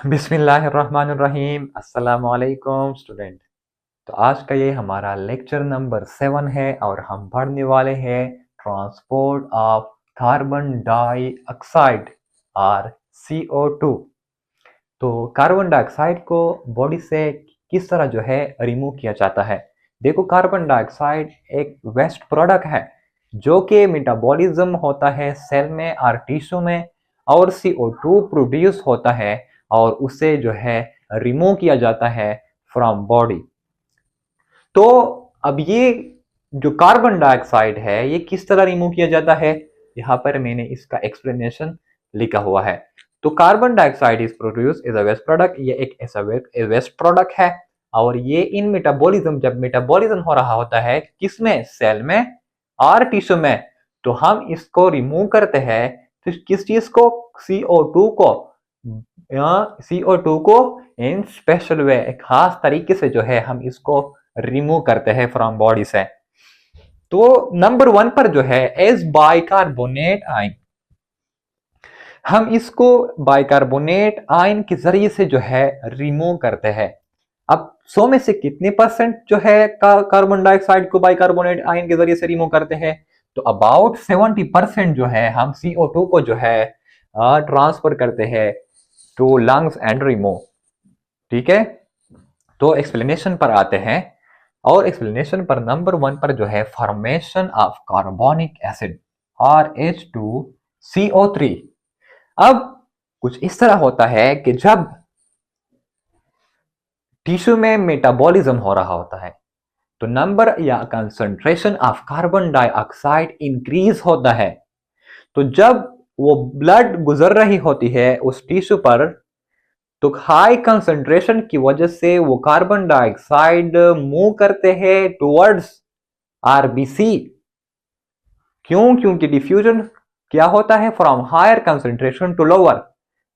बिस्मिल्लाहिर्रहमानिर्रहीम। अस्सलाम वालेकुम स्टूडेंट। तो आज का ये हमारा लेक्चर नंबर 7 है और हम पढ़ने वाले हैं ट्रांसपोर्ट ऑफ कार्बन डाइऑक्साइड और CO2। तो कार्बन डाइऑक्साइड को बॉडी से किस तरह जो है रिमूव किया जाता है। देखो, कार्बन डाइऑक्साइड एक वेस्ट प्रोडक्ट है जो कि मेटाबॉलिज्म होता है सेल में और टिश्यू में, और CO2 प्रोड्यूस होता है और उसे जो है रिमूव किया जाता है फ्रॉम बॉडी। तो अब ये जो कार्बन डाइऑक्साइड है ये किस तरह रिमूव किया जाता है, यहाँ पर मैंने इसका एक्सप्लेनेशन लिखा हुआ है। तो carbon dioxide is produce as a waste product, ये एक ऐसा वेस्ट प्रोडक्ट है और ये इन मेटाबॉलिज्म, जब मेटाबॉलिज्म हो रहा होता है किसमें, सेल में और टिश्यू में, तो हम इसको रिमूव करते हैं। तो किस चीज को, CO2 को, CO2 को इन स्पेशल वे, एक खास तरीके से जो है हम इसको रिमूव करते हैं फ्रॉम बॉडी से। तो नंबर 1 पर जो है एज बाइकार्बोनेट आयन, हम इसको बाइकार्बोनेट आयन के जरिए से जो है रिमूव करते हैं। अब 100 में से कितने परसेंट जो है कार्बन डाइऑक्साइड को बाइकार्बोनेट आयन के जरिए से रिमूव करते हैं, तो अबाउट 70% जो है हम CO2 को जो है ट्रांसफर करते हैं टू लंग्स एंड रिमूव। ठीक है, तो एक्सप्लेनेशन पर आते हैं और एक्सप्लेनेशन पर नंबर 1 पर जो है फॉर्मेशन ऑफ कार्बोनिक एसिड और H2CO3। अब कुछ इस तरह होता है कि जब टिश्यू में मेटाबॉलिज्म हो रहा होता है तो नंबर या concentration of carbon dioxide increase होता है। तो जब वो ब्लड गुजर रही होती है उस टिश्यू पर, तो हाई कंसंट्रेशन की वजह से वो कार्बन डाइऑक्साइड मूव करते हैं टुवर्ड्स RBC। क्योंकि डिफ्यूजन क्या होता है, from higher concentration to lower.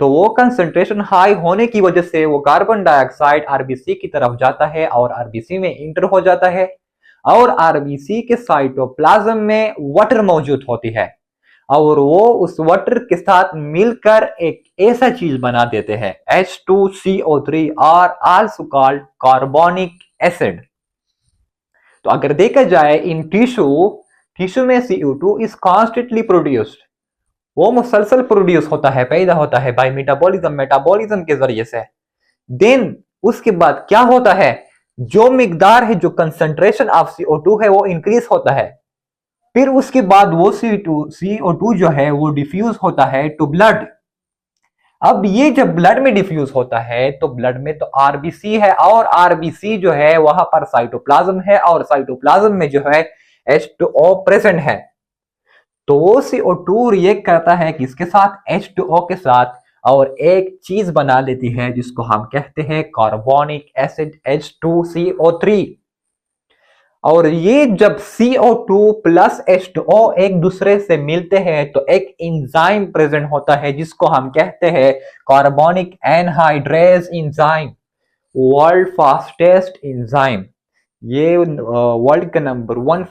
तो वो कंसंट्रेशन हाई होने की वजह से वो कार्बन डाइऑक्साइड RBC की तरफ जाता है और RBC में इंटर हो जाता है, और RBC के साइटोप्लाज्म में वाटर मौजूद होती है और वो उस वाटर के साथ मिलकर एक ऐसा चीज बना देते हैं H2CO3 और आल्सो कॉल्ड कार्बोनिक एसिड। तो अगर देखा जाए इन टिश्यू में CO2 इज कॉन्स्टेंटली प्रोड्यूस्ड, वो मुसलसल प्रोड्यूस होता है, पैदा होता है बाय मेटाबॉलिज्म के जरिए से। देन उसके बाद क्या होता है, जो मिकदार है, जो कंसंट्रेशन ऑफ CO2 है वो इंक्रीज होता है। फिर उसके बाद वो CO2 जो है वो डिफ्यूज होता है टू ब्लड। अब ये जब ब्लड में डिफ्यूज होता है तो ब्लड में तो RBC है और RBC जो है वहां पर साइटोप्लाज्म है और साइटोप्लाज्म में जो है H2O प्रेजेंट है। तो वो CO2 रिएक्ट करता है किसके साथ, H2O के साथ, और एक चीज बना लेती है जिसको हम कहते हैं कार्बोनिक एसिड H2CO3। और ये जब CO2 प्लस H2O एक दूसरे से मिलते हैं तो एक एंजाइम प्रेजेंट होता है जिसको हम कहते हैं carbonic anhydrase enzyme, world fastest enzyme. ये वर्ल्ड का नंबर 1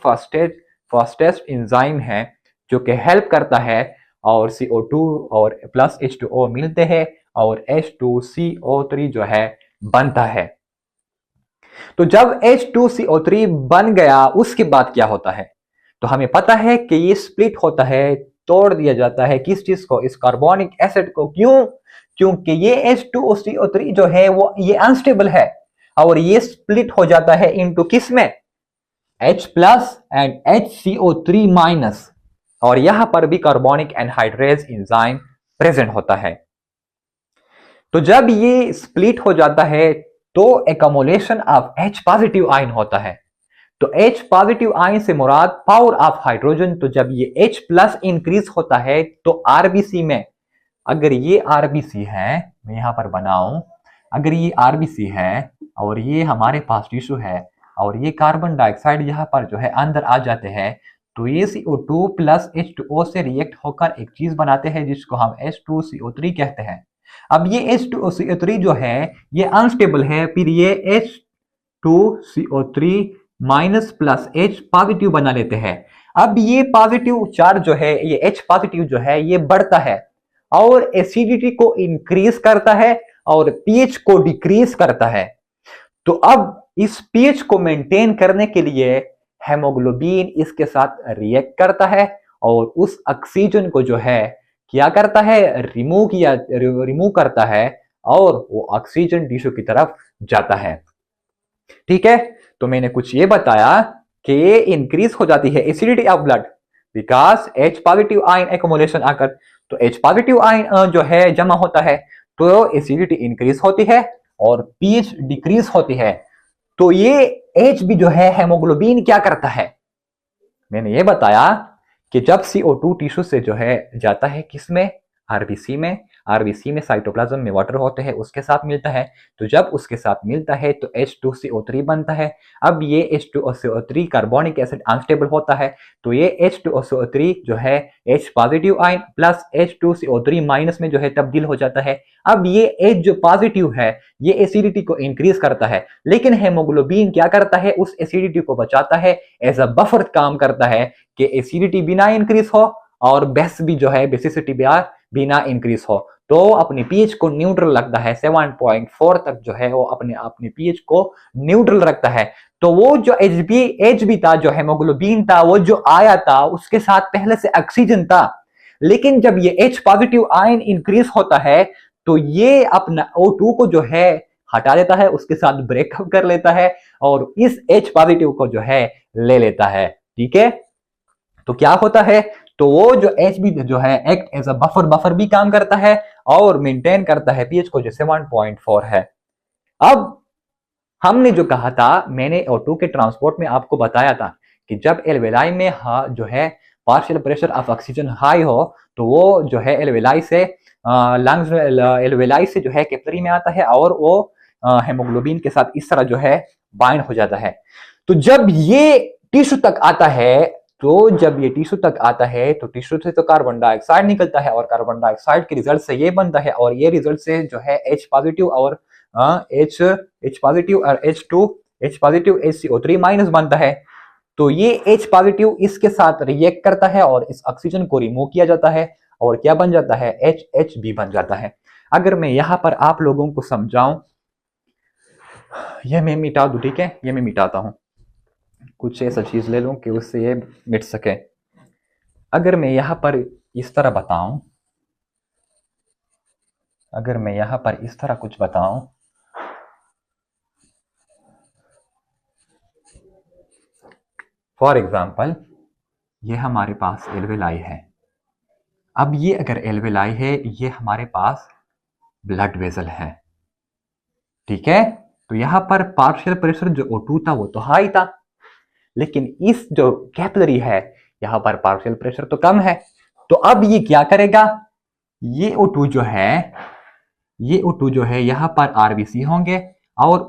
फास्टेस्ट एंजाइम है जो कि हेल्प करता है, और CO2 और प्लस H2O मिलते हैं और H2CO3 जो है बनता है। तो जब H2CO3 बन गया उसके बाद क्या होता है, तो हमें पता है कि ये स्प्लिट होता है, तोड़ दिया जाता है किस चीज को, इस कार्बोनिक एसिड को। क्यों, क्योंकि ये H2CO3 जो है वो ये अनस्टेबल है और ये स्प्लिट हो जाता है इनटू किस में, H plus and HCO3 minus, और यहां पर भी कार्बोनिक एनहाइड्रेज एंजाइम प्रेजेंट होता है। तो जब ये स्प्लिट हो जाता है तो accumulation of H positive ion होता है। तो H पॉजिटिव आयन से मुराद पावर ऑफ हाइड्रोजन। तो जब ये H प्लस इंक्रीज होता है तो RBC में, अगर ये RBC है, मैं यहां पर बनाऊं, अगर ये RBC है और ये हमारे पास टिश्यू है और ये कार्बन डाइऑक्साइड यहाँ पर जो है अंदर आ जाते हैं, तो ये CO2 प्लस H2O से रिएक्ट होकर एक चीज बनाते हैं जिसको हम H2CO3 कहते हैं। अब ये H2CO3 जो है ये अनस्टेबल है, फिर ये H2CO3 minus plus H positive बना लेते हैं। अब ये पॉजिटिव चार्ज जो है, ये H पॉजिटिव जो है ये बढ़ता है और एसिडिटी को इंक्रीज करता है और पीएच को डिक्रीज करता है। तो अब इस पीएच को मेंटेन करने के लिए हेमोग्लोबिन इसके साथ रिएक्ट करता है और उस ऑक्सीजन को जो है क्या करता है, रिमूव करता है और वो ऑक्सीजन टिश्यू की तरफ जाता है। ठीक है, तो मैंने कुछ ये बताया कि ये इंक्रीज हो जाती है acidity of blood because H positive ion accumulation आकर, तो H पॉजिटिव आयन जो है जमा होता है तो एसिडिटी इंक्रीज होती है और पीएच डिक्रीज होती है। तो ये H भी जो है हेमोग्लोबिन क्या करता है, मैंने ये बताया कि जब CO2 टिश्यू से जो है जाता है किसमें, आरबीसी में, आरबीसी में साइटोप्लाज्म में वाटर होते हैं उसके साथ मिलता है, तो जब उसके साथ मिलता है तो H2CO3 बनता है। अब ये H2CO3 कार्बोनिक एसिड अनस्टेबल होता है, तो ये H2CO3 जो है H positive ion plus H2CO3 minus में जो है तब्दील हो जाता है। अब ये H जो पॉजिटिव है ये एसिडिटी को इंक्रीज करता है, लेकिन हेमोग्लोबिन क्या करता है, उस एसिडिटी को बचाता है, एज अ बफर काम करता है कि एसिडिटी बिना इंक्रीज हो और बेस भी जो है बेसिसिटी बिना इंक्रीज हो। तो अपने पीएच को न्यूट्रल रखता है, 7.4 तक जो है वो अपने पीएच को न्यूट्रल रखता है। तो वो जो एच बी था, जो हेमोग्लोबिन था, वो जो आया था उसके साथ पहले से ऑक्सीजन था, लेकिन जब ये H पॉजिटिव आयन इंक्रीज होता है तो ये अपना O2 को जो है हटा देता है, उसके साथ ब्रेकअप कर लेता है और इस H पॉजिटिव को जो है ले लेता है। ठीक है, तो क्या होता है, तो वो जो H भी जो है एक्ट एज अ बफर भी काम करता है और मेंटेन करता है पीएच को जो 7.4 है। अब हमने जो कहा था, मैंने O2 के ट्रांसपोर्ट में आपको बताया था कि जब एल्वेलाई में जो है partial pressure of oxygen high हो तो वो जो है एल्वेलाई से लंग्स एल्वेलाई से जो है कैपिलरी में आता है और वो हेमोग्लोबिन के साथ इस तरह जो है बाइंड हो जाता है। तो जब ये टिश्यू तक आता है तो टिश्यू से तो कार्बन डाइऑक्साइड निकलता है और कार्बन डाइऑक्साइड के रिजल्ट से ये बनता है और ये रिजल्ट से जो है H पॉजिटिव और H पॉजिटिव और H पॉजिटिव HCO3 माइनस बनता है। तो ये H पॉजिटिव इसके साथ रिएक्ट करता है और इस ऑक्सीजन को रिमूव किया जाता है और क्या बन जाता है, HHB बन जाता है। अगर मैं यहां पर आप लोगों को समझाऊं, यह मैं मिटा दूं, ठीक है, ये मैं मिटाता हूं, कुछ ऐसा चीज ले लूं कि उससे ये मिट सके। अगर मैं यहां पर इस तरह बताऊं, अगर मैं यहां पर इस तरह कुछ बताऊं, फॉर एग्जाम्पल ये हमारे पास एल्वेलाई है। अब ये अगर एल्वेलाई है, ये हमारे पास ब्लड वेसल है, ठीक है। तो यहां पर पार्शियल प्रेशर जो O2 था वो तो हाई था, लेकिन इस जो कैपिलरी है यहां पर पार्शियल प्रेशर तो कम है। तो अब ये क्या करेगा, ये O2 जो है यहां पर आरबीसी होंगे और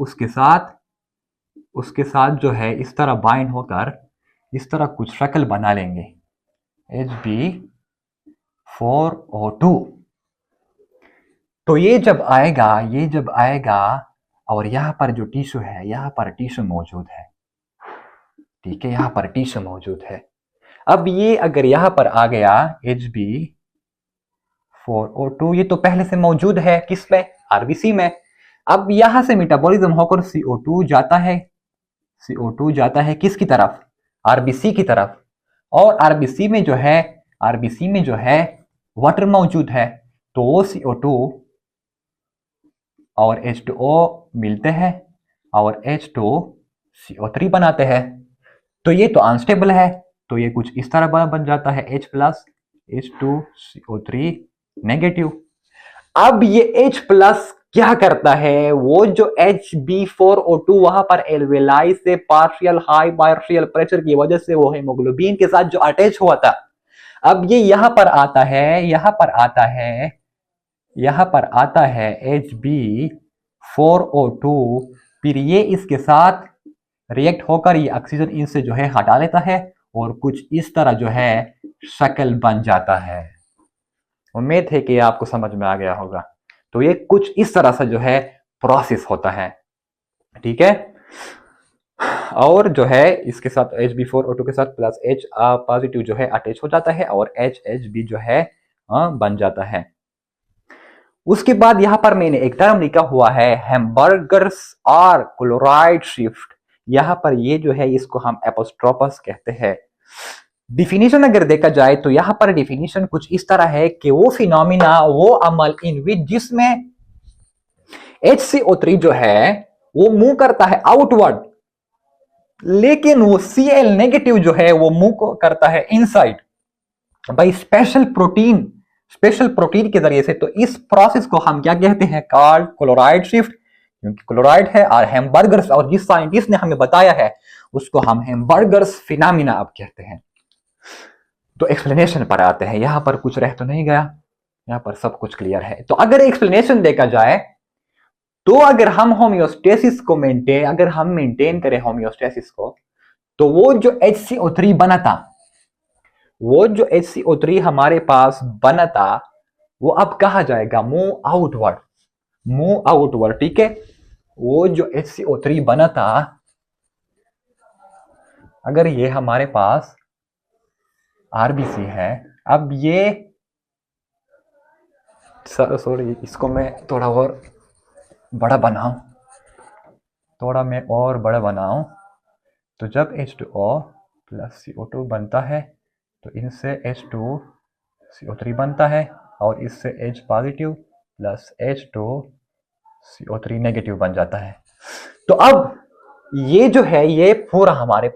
उसके साथ जो है इस तरह बाइंड होकर इस तरह कुछ शक्ल बना लेंगे, Hb4O2। तो ये जब आएगा और यहाँ पर जो टिश्यू है, यहाँ पर टिश्यू मौजूद है, ठीक है, यहाँ पर टिश्यू मौजूद है। अब ये अगर यहाँ पर आ गया Hb4O2, ये तो पहले से मौजूद है किस में, आरबीसी में। अब यहां से मेटाबॉलिज्म होकर CO2 जाता है किसकी तरफ, आरबीसी की तरफ, और आरबीसी में जो है वाटर मौजूद है, तो वो CO2 और H2O मिलते हैं और H2CO3 बनाते हैं। तो ये तो अनस्टेबल है, तो ये कुछ इस तरह बन जाता है H प्लस H2CO3 नेगेटिव। अब ये H प्लस क्या करता है, वो जो Hb4O2 वहां पर एल्वेलाई से पार्शियल हाई पार्शियल प्रेशर की वजह से वो हेमोग्लोबिन के साथ जो अटैच हुआ था, अब ये यहां पर आता है Hb4O2, फिर ये इसके साथ रिएक्ट होकर ये ऑक्सीजन इनसे जो है हटा लेता है और कुछ इस तरह जो है शक्ल बन जाता है। उम्मीद है कि आपको समझ में आ गया होगा। तो ये कुछ इस तरह से जो है प्रोसेस होता है, ठीक है। और जो है इसके साथ Hb4O2 के साथ प्लस H पॉजिटिव जो है अटैच हो जाता है और HHB जो है बन जाता है। उसके बाद यहां पर मैंने एक टर्म लिखा हुआ है हैमबर्गर्स आर क्लोराइड शिफ्ट। यहां पर ये जो है इसको हम एपोस्ट्रोपस कहते हैं। डिफिनीशन अगर देखा जाए तो यहां पर डिफिनीशन कुछ इस तरह है कि वो फिनोमिना, वो अमल इन विच जिसमें HCO3 जो है वो मूव करता है आउटवर्ड, लेकिन वो Cl नेगेटिव जो है वो मूव करता है इनसाइड बाई स्पेशल प्रोटीन के जरिए से। तो इस प्रोसेस को हम क्या कहते हैं, कॉल्ड क्लोराइड शिफ्ट, क्योंकि क्लोराइड है। और हैमबर्गर्स, और जिस साइंटिस्ट ने हमें बताया है उसको हम हैमबर्गर्स फिनोमिना अब कहते हैं। तो एक्सप्लेनेशन पर आते हैं। यहां पर कुछ रह तो नहीं गया, यहां पर सब कुछ क्लियर है। तो अगर एक्सप्लेनेशन देखा जाए तो अगर हम होम्योस्टेसिस को मेंटेन करें होम्योस्टेसिस को, तो वो जो HCO3 बना था, वो जो HCO3 हमारे पास बना था, वो अब कहा जाएगा मूव आउटवर्ड। ठीक है, वो जो HCO3 बना था, अगर ये हमारे पास RBC है, अब ये सॉरी, इसको मैं थोड़ा और बड़ा बनाऊं, तो जब H2O प्लस CO2 बनता है तो इनसे H2CO3 बनता है, और इससे H positive plus H2CO3 negative बन जाता है। तो अब ये जो है ये पूरा हमारे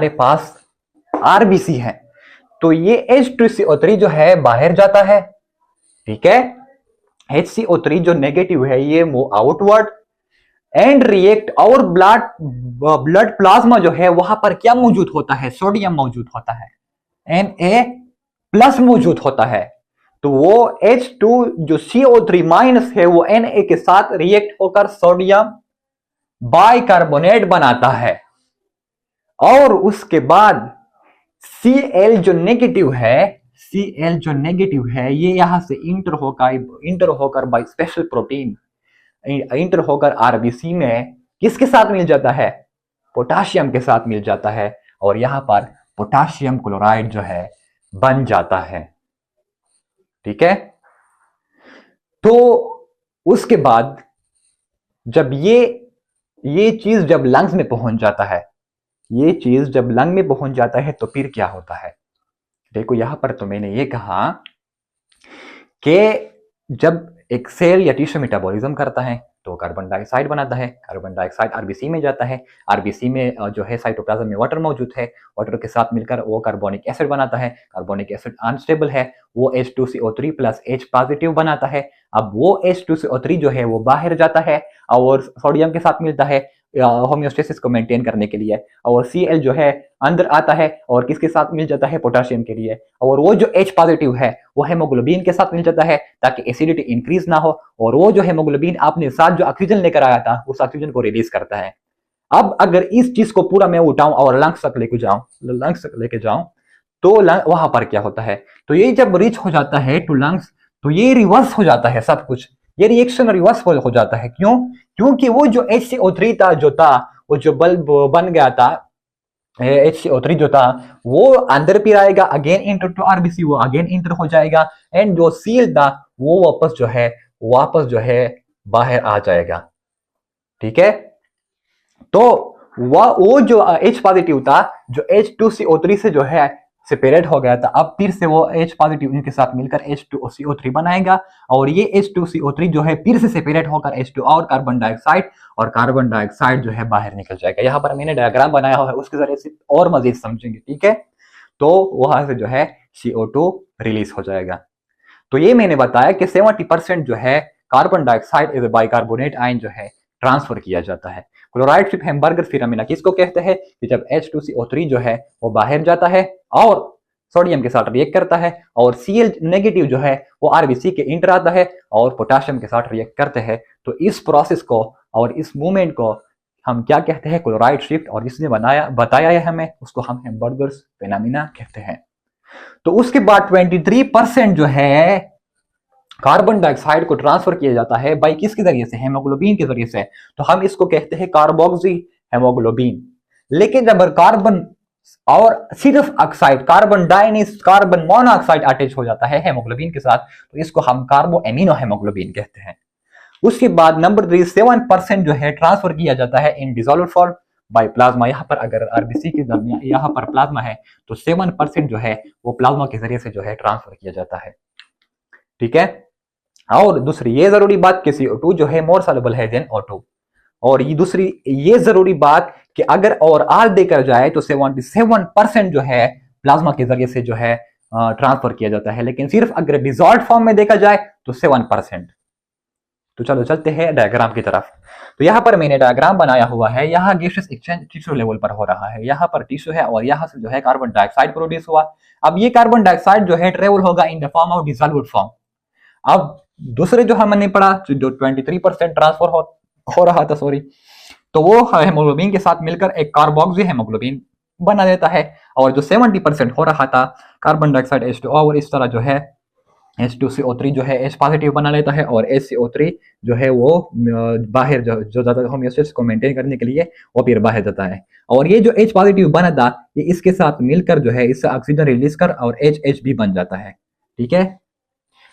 पास RBC है। तो ये H2CO3 जो है बाहर जाता है, ठीक है। HCO3 जो नेगेटिव है ये मूव आउटवर्ड एंड रिएक्ट, और ब्लड प्लाज्मा जो है वहां पर क्या मौजूद होता है, सोडियम मौजूद होता है, Na+ मौजूद होता है। तो वो H2 जो CO3- है वो Na के साथ रिएक्ट होकर सोडियम बाइकार्बोनेट बनाता है, और उसके बाद Cl जो नेगेटिव है ये यहां से इंटर होकर बाय स्पेशल प्रोटीन इंटर होकर RBC में किसके साथ मिल जाता है, पोटाशियम के साथ मिल जाता है, और यहां पर पोटाशियम क्लोराइड जो है बन जाता है। ठीक है, तो उसके बाद जब ये चीज जब लंग्स में पहुंच जाता है, तो फिर क्या होता है, देखो यहां पर तो मैंने ये कहा कि जब एक सेल या टिश्यू मेटाबॉलिज्म करता है तो कार्बन डाइऑक्साइड बनाता है, कार्बन डाइऑक्साइड RBC में जाता है, RBC में जो है साइटोप्लाज्म में वाटर मौजूद है, वाटर के साथ मिलकर वो कार्बोनिक एसिड बनाता है, कार्बोनिक एसिड अनस्टेबल है, वो H2CO3 प्लस H पॉजिटिव बनाता है। अब वो H2CO3 जो है वो बाहर जाता है और सोडियम के साथ मिलता है होम्योस्टेसिस को मेंटेन करने के लिए, और Cl जो है अंदर आता है और किसके साथ मिल जाता है, पोटाशियम के लिए, और वो जो H पॉजिटिव है वो हेमोग्लोबिन के साथ मिल जाता है ताकि एसिडिटी इंक्रीज ना हो, और वो जो हेमोग्लोबिन अपने साथ जो ऑक्सीजन लेकर आया था उस ऑक्सीजन को रिलीज करता है। अब अगर इस चीज को पूरा मैं उठाऊं और लंग्स तक लेके जाऊं तो वहां पर क्या होता है, तो ये जब रीच हो जाता है टू लंग्स तो ये रिवर्स हो जाता है, सब कुछ ये रिएक्शन रिवर्स हो जाता है। क्यों? क्योंकि वो जो HCO3 था वो जो बल्ब बन गया था, HCO3 जो था वो अंदर फिर आएगा, अगेन इंटर टू RBC, वो अगेन इंटर हो जाएगा, एंड जो सील था वो वापस जो है बाहर आ जाएगा। ठीक है, तो वो जो H पॉजिटिव था जो H2CO3 से जो है सेपरेट हो गया था, अब फिर से वो H पॉजिटिव इनके साथ मिलकर H2CO3 बनाएगा, और ये H2CO3 जो है फिर से सेपरेट होकर H2 और कार्बन डाइऑक्साइड जो है बाहर निकल जाएगा। यहाँ पर मैंने डायग्राम बनाया हुआ है, उसके जरिए से और मजीद समझेंगे। ठीक है, तो वहां से जो है CO2 रिलीज हो जाएगा। तो ये मैंने बताया कि 70% जो है carbon dioxide as a bicarbonate ion जो है ट्रांसफर किया जाता है। क्लोराइड शिफ्ट हैमबर्गर फिनोमेना किसको कहते हैं कि जब H2CO3 जो है वो बाहर जाता है और सोडियम के साथ रिएक्ट करता है, और Cl नेगेटिव जो है वो RBC के इंटर आता है और पोटाशियम के साथ रिएक्ट करते हैं। तो इस प्रोसेस को और इस मूवमेंट को हम क्या कहते हैं, क्लोराइड शिफ्ट, और जिसने बताया है हमें उसको हम हैमबर्गर्स फिनोमेना कहते हैं। तो उसके बाद 23% जो है कार्बन डाइऑक्साइड को ट्रांसफर किया जाता है बाई किसके जरिए से, हेमोग्लोबिन के जरिए से। तो हम इसको कहते हैं कार्बोक्सी हेमोग्लोबिन। लेकिन जब कार्बन और सिर्फ oxide carbon dioxide carbon monoxide attach हो जाता है हेमोग्लोबिन के साथ, तो इसको हम कार्बो एमिनो हेमोग्लोबिन कहते हैं। उसके बाद नंबर 3 7% जो है ट्रांसफर किया जाता है इन डिसॉल्व फॉर्म बाय प्लाज्मा। यहाँ पर अगर आरबीसी के दरमियान यहाँ पर प्लाज्मा है तो 7% जो है वो प्लाज्मा के जरिए से जो है ट्रांसफर किया जाता है। ठीक है। और दूसरी ये जरूरी बात कि CO2 जो है मोर सॉल्युबल है देन O2। और ये दूसरी ये जरूरी बात कि अगर और आर देखा जाए तो 77% जो है प्लाज्मा के जरिए से जो है ट्रांसफर किया जाता है, लेकिन सिर्फ अगर डिसॉल्व फॉर्म में देखा जाए तो 7%। तो चलो चलते हैं डायग्राम की तरफ। तो यहाँ पर मैंने डायग्राम बनाया हुआ है। यहाँ गैसेस एक्सचेंज टिश्यू लेवल पर हो रहा है, यहाँ पर टिश्यू है और यहाँ से जो है कार्बन डाइऑक्साइड प्रोड्यूस हुआ। अब ये कार्बन डाइऑक्साइड जो है ट्रेवल होगा in the form of dissolved form. अब दूसरे जो हमने पढ़ा जो 23% ट्रांसफर हो रहा था, सॉरी, तो वो हेमोग्लोबिन के साथ मिलकर एक कार्बोक्सी हेमोग्लोबिन बना देता है। और जो 70% हो रहा था कार्बन डाइऑक्साइड H2O और इस तरह जो है H2CO3 जो है H पॉजिटिव बना लेता है और HCO3 जो है वो बाहर जो जाता है होम्योस्टेसिस को मेंटेन करने के लिए वो फिर बाहर जाता है। और ये जो H पॉजिटिव बना था ये इसके साथ मिलकर जो है इससे ऑक्सीजन रिलीज कर और HH भी बन जाता है। ठीक है।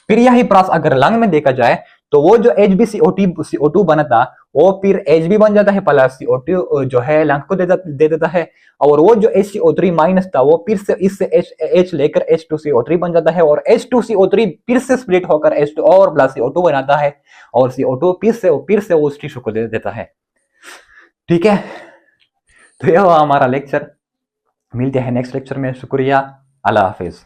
फिर यही प्रोसेस अगर लंग में देखा जाए तो वो जो HbCO2 बना था वो फिर Hb बन जाता है प्लस CO2 जो है लंग को दे देता है। और वो जो HCO3 माइनस था वो फिर से इससे H लेकर H2CO3 बन जाता है और H2CO3 फिर से स्प्लिट होकर H2O और प्लस CO2 बनाता है और CO2 फिर से उस टिश्यू को दे देता है। ठीक है। तो यह हमारा लेक्चर, मिलते हैं नेक्स्ट लेक्चर में। शुक्रिया, अल्लाह हाफिज।